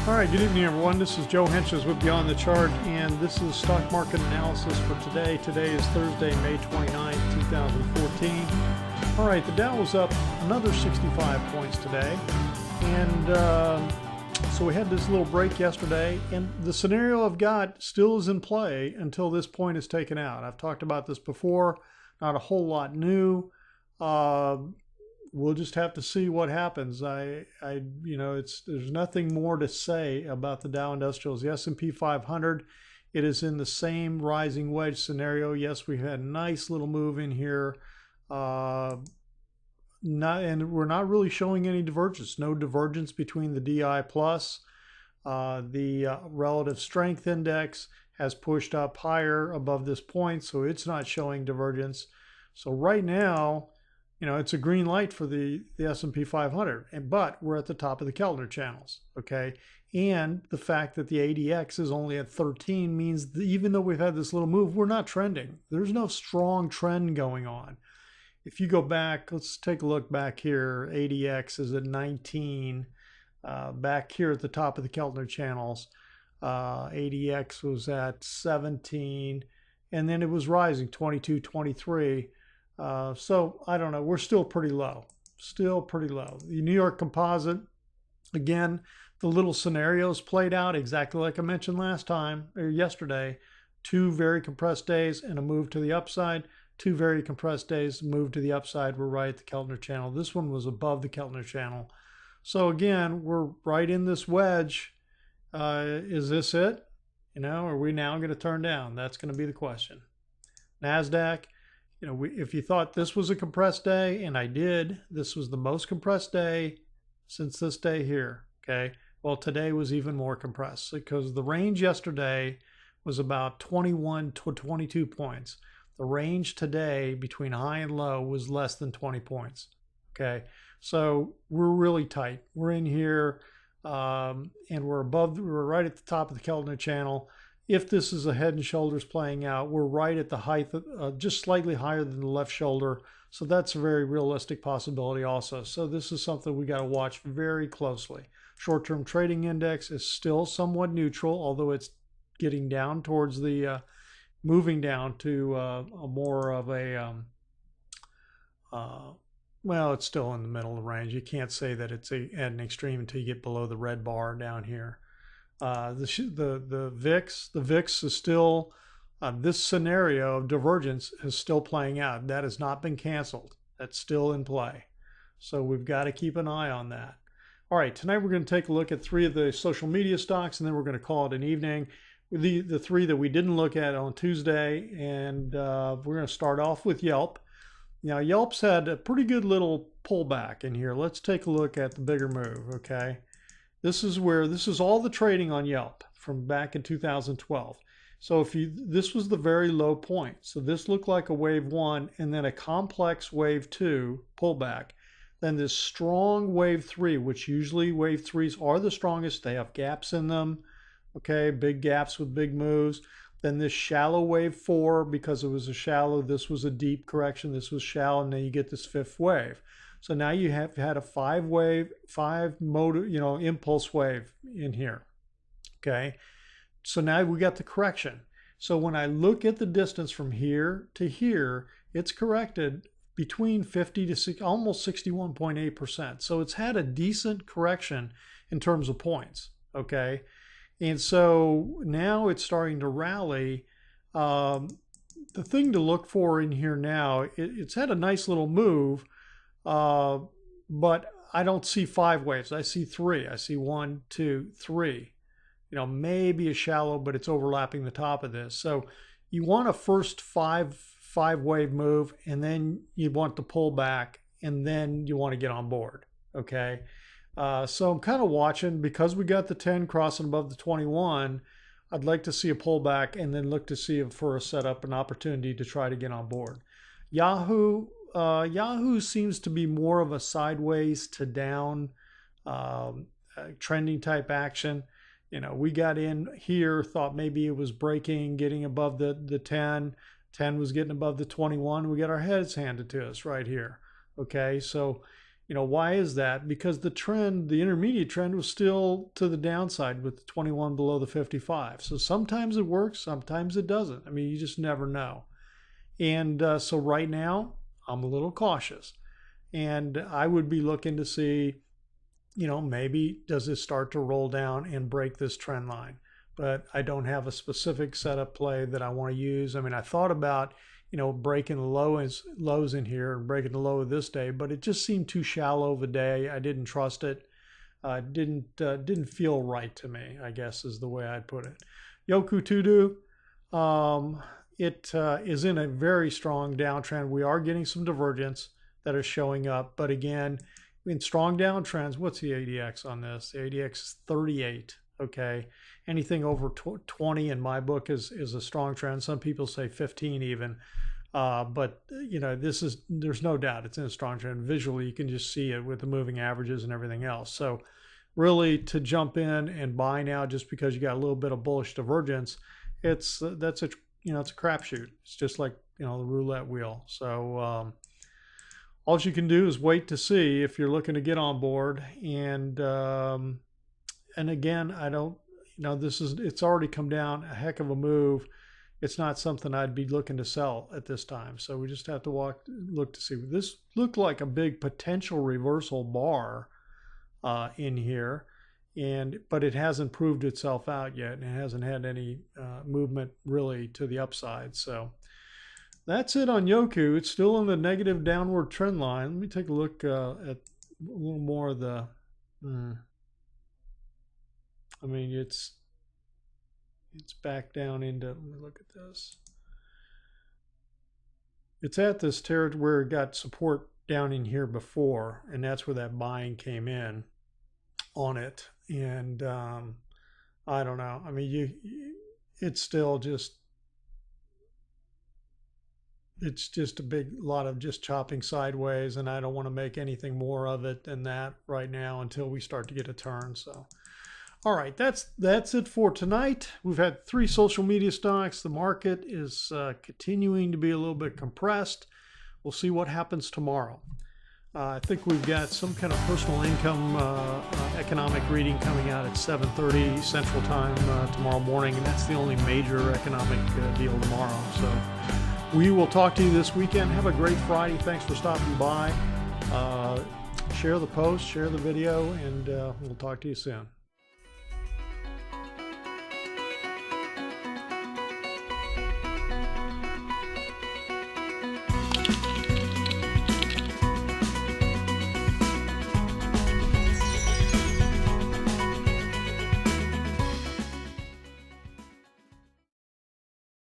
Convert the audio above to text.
All right, good evening, everyone. This is Joe Henches with Beyond the Chart, and this is stock market analysis for today. Today is Thursday, May 29th, 2014. All right, the Dow was up another 65 points today, and so we had this little break yesterday, and the scenario I've got still is in play until this point is taken out. I've talked about this before, not a whole lot new. We'll just have to see what happens. There's nothing more to say about the Dow Industrials. The S&P 500, it is in the same rising wedge scenario. Yes, we had a nice little move in here, and we're not really showing any divergence. No divergence between the DI plus. The relative strength index has pushed up higher above this point, so it's not showing divergence. So right now, it's a green light for the S&P 500, but we're at the top of the Keltner channels, okay? And the fact that the ADX is only at 13 means that even though we've had this little move, we're not trending. There's no strong trend going on. If you go back, let's take a look back here. ADX is at 19. Back here at the top of the Keltner channels, ADX was at 17, and then it was rising 22, 23. So I don't know, we're still pretty low, The New York Composite, again, the little scenarios played out exactly like I mentioned yesterday. 2 very compressed days and a move to the upside. 2 very compressed days, move to the upside. We're right at the Keltner channel. This one was above the Keltner channel. So again, we're right in this wedge. Is this it? Are we now going to turn down? That's going to be the question. NASDAQ. If you thought this was a compressed day, and I did, this was the most compressed day since this day here, okay? Well, today was even more compressed because the range yesterday was about 21 to 22 points. The range today between high and low was less than 20 points, okay? So we're really tight. We're in here, and we're right at the top of the Keltner channel. If this is a head and shoulders playing out, we're right at the height, just slightly higher than the left shoulder. So that's a very realistic possibility also. So this is something we got to watch very closely. Short-term trading index is still somewhat neutral, although it's getting down towards the, moving down to a more of a, well, it's still in the middle of the range. You can't say that it's at an extreme until you get below the red bar down here. The VIX is still, this scenario of divergence is still playing out. That has not been canceled. That's still in play. So we've got to keep an eye on that. All right, tonight we're going to take a look at 3 of the social media stocks, and then we're going to call it an evening. The 3 that we didn't look at on Tuesday, and we're going to start off with Yelp. Now, Yelp's had a pretty good little pullback in here. Let's take a look at the bigger move, okay? This is all the trading on Yelp from back in 2012. So this was the very low point. So this looked like a wave 1 and then a complex wave 2 pullback. Then this strong wave 3, which usually wave 3s are the strongest. They have gaps in them, okay, big gaps with big moves. Then this shallow wave 4, because it was a shallow, this was a deep correction, this was shallow, and then you get this 5th wave. So now you have had a 5 mode, impulse wave in here, okay? So now we got the correction. So when I look at the distance from here to here, it's corrected between 50 to almost 61.8%. So it's had a decent correction in terms of points, okay? And so now it's starting to rally. The thing to look for in here now, it's had a nice little move, but I don't see 5 waves. I see 3. I see 1, 2, 3. Maybe a shallow, but it's overlapping the top of this. So you want a first 5 wave move, and then you want to pull back, and then you want to get on board. Okay. So I'm kind of watching because we got the 10 crossing above the 21. I'd like to see a pullback and then look to see if for a setup, an opportunity to try to get on board. Yahoo seems to be more of a sideways to down trending type action. We got in here, thought maybe it was breaking, getting above the 10. 10 was getting above the 21. We got our heads handed to us right here. Okay, so Why is that? Because the trend, the intermediate trend, was still to the downside with 21 below the 55. So sometimes it works, sometimes it doesn't. I mean, you just never know. And so right now, I'm a little cautious. And I would be looking to see, maybe does it start to roll down and break this trend line? But I don't have a specific setup play that I want to use. I mean, I thought about, breaking the lows in here and breaking the low of this day, but it just seemed too shallow of a day. I didn't trust it. Didn't feel right to me, I guess is the way I'd put it. Yoku Tudu, it is in a very strong downtrend. We are getting some divergence that is showing up, but again, in strong downtrends, what's the ADX on this? The ADX is 38. Okay, anything over 20 in my book is a strong trend. Some people say 15 even, but there's no doubt it's in a strong trend. Visually, you can just see it with the moving averages and everything else. So really, to jump in and buy now just because you got a little bit of bullish divergence, it's a crapshoot. It's just like the roulette wheel. So all you can do is wait to see if you're looking to get on board. And again, I don't, it's already come down a heck of a move. It's not something I'd be looking to sell at this time. So we just have to look to see. This looked like a big potential reversal bar in here, but it hasn't proved itself out yet, and it hasn't had any movement really to the upside. So that's it on Yoku. It's still in the negative downward trend line. Let me take a look at a little more of the. I mean, it's back down into, let me look at this. It's at this territory where it got support down in here before, and that's where that buying came in on it. And I don't know. I mean, it's still just, it's just a big lot of just chopping sideways, and I don't want to make anything more of it than that right now until we start to get a turn. So. All right, that's it for tonight. We've had 3 social media stocks. The market is continuing to be a little bit compressed. We'll see what happens tomorrow. I think we've got some kind of personal income economic reading coming out at 7:30 Central Time tomorrow morning, and that's the only major economic deal tomorrow. So we will talk to you this weekend. Have a great Friday. Thanks for stopping by. Share the post, share the video, and we'll talk to you soon.